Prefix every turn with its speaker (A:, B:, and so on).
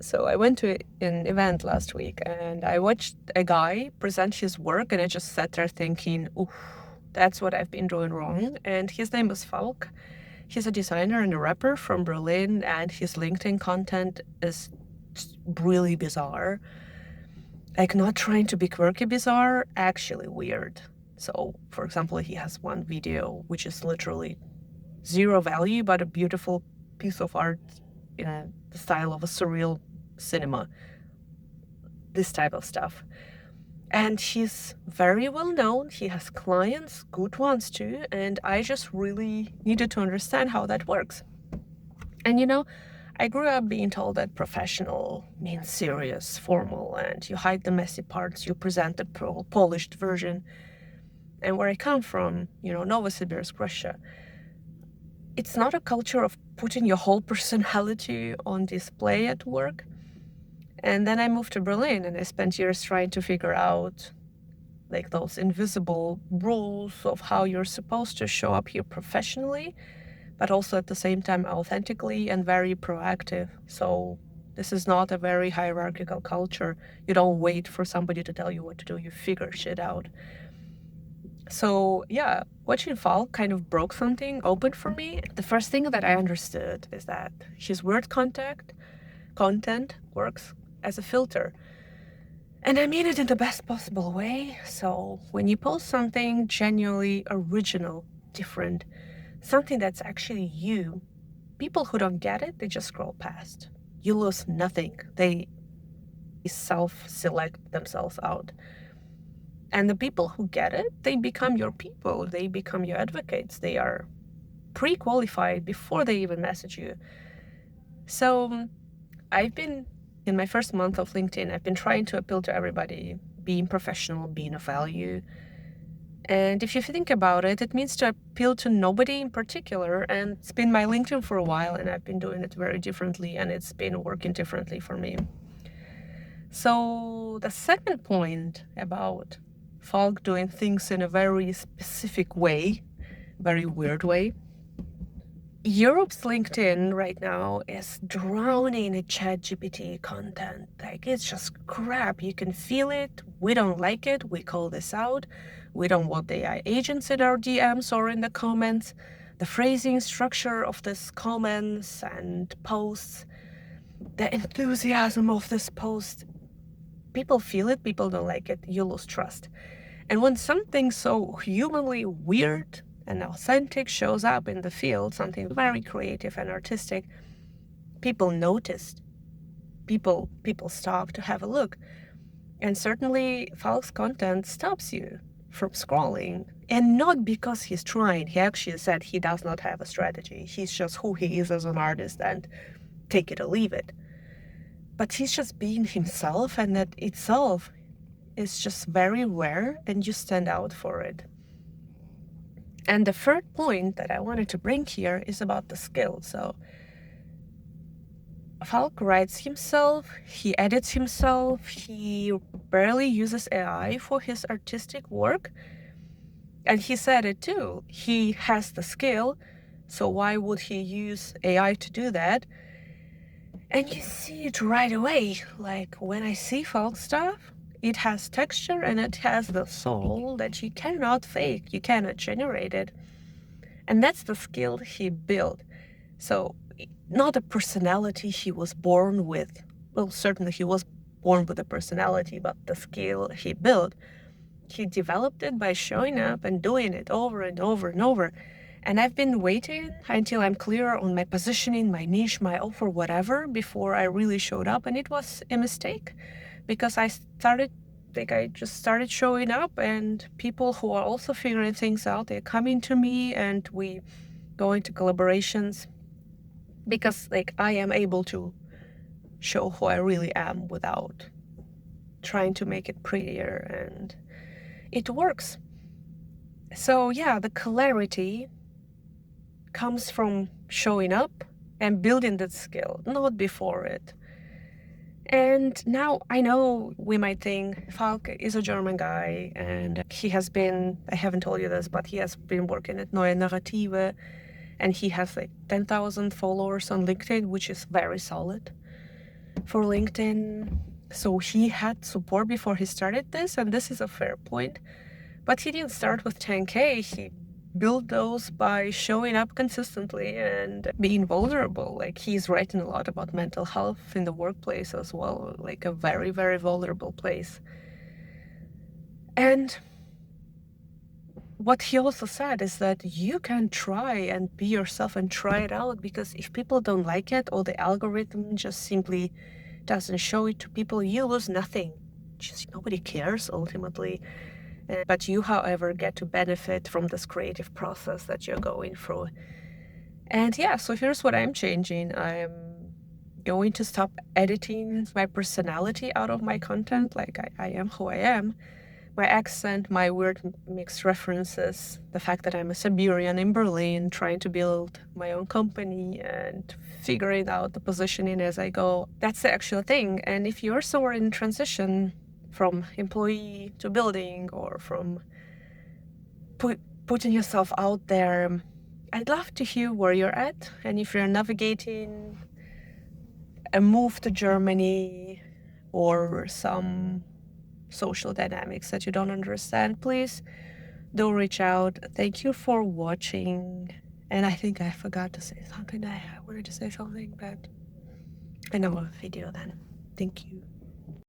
A: So I went to an event last week and I watched a guy present his work and I just sat there thinking, ooh, that's what I've been doing wrong. And his name is Falk. He's a designer and a rapper from Berlin, and his LinkedIn content is really bizarre. Like, not trying to be quirky bizarre, actually weird. So, for example, he has one video which is literally zero value, but a beautiful piece of art in the style of a surreal cinema. This type of stuff. And he's very well known. He has clients, good ones too. And I just really needed to understand how that works. And I grew up being told that professional means serious, formal, and you hide the messy parts, you present the polished version. And where I come from, Novosibirsk, Russia, it's not a culture of putting your whole personality on display at work. And then I moved to Berlin and I spent years trying to figure out like those invisible rules of how you're supposed to show up here professionally, but also at the same time authentically and very proactive. So this is not a very hierarchical culture. You don't wait for somebody to tell you what to do, you figure shit out. So yeah, watching Falk kind of broke something open for me. The first thing that I understood is that his word content works as a filter. And I mean it in the best possible way. So when you post something genuinely original, different, something that's actually you, people who don't get it, they just scroll past. You lose nothing. They self-select themselves out. And the people who get it, they become your people. They become your advocates. They are pre-qualified before they even message you. So I've been, in my first month of LinkedIn, I've been trying to appeal to everybody, being professional, being of value. And if you think about it, it means to appeal to nobody in particular. And it's been my LinkedIn for a while, and I've been doing it very differently, and it's been working differently for me. So the second point about Falk doing things in a very specific way, very weird way, Europe's LinkedIn right now is drowning in ChatGPT content. Like, it's just crap. You can feel it. We don't like it. We call this out. We don't want AI agents in our DMs or in the comments. The phrasing structure of these comments and posts, the enthusiasm of this post, people feel it. People don't like it. You lose trust. And when something so humanly weird and authentic shows up in the field, something very creative and artistic, people noticed. People stop to have a look. And certainly Falk's content stops you from scrolling. And not because he's trying. He actually said he does not have a strategy. He's just who he is as an artist, and take it or leave it. But he's just being himself, and that itself is just very rare, and you stand out for it. And the third point that I wanted to bring here is about the skill. So Falk writes himself, he edits himself, he barely uses AI for his artistic work. And he said it too. He has the skill, so why would he use AI to do that? And you see it right away. Like, when I see Falk stuff, it has texture and it has the soul that you cannot fake, you cannot generate it. And that's the skill he built. So not a personality he was born with. Well, certainly he was born with a personality, but the skill he built, he developed it by showing up and doing it over and over and over. And I've been waiting until I'm clear on my positioning, my niche, my offer, whatever, before I really showed up. And it was a mistake because I just started showing up, and people who are also figuring things out, they're coming to me and we go into collaborations because I am able to show who I really am without trying to make it prettier, and it works. So yeah, the clarity comes from showing up and building that skill, not before it. And now I know we might think Falk is a German guy, and he has been, I haven't told you this, but he has been working at Neue Narrative, and he has 10,000 followers on LinkedIn, which is very solid. for LinkedIn. So he had support before he started this, and this is a fair point. But he didn't start with 10K. He built those by showing up consistently and being vulnerable. Like, he's writing a lot about mental health in the workplace as well, like a very, very vulnerable place. And what he also said is that you can try and be yourself and try it out, because if people don't like it, or the algorithm just simply doesn't show it to people, you lose nothing. Just nobody cares ultimately. But you, however, get to benefit from this creative process that you're going through. And yeah, so here's what I'm changing. I'm going to stop editing my personality out of my content. Like, I am who I am. My accent, my weird mixed references, the fact that I'm a Siberian in Berlin, trying to build my own company and figuring out the positioning as I go. That's the actual thing. And if you're somewhere in transition from employee to building, or from putting yourself out there, I'd love to hear where you're at. And if you're navigating a move to Germany or some social dynamics that you don't understand, please do reach out. Thank you for watching. And I think I forgot to say something. I wanted to say something, but another video then. Thank you.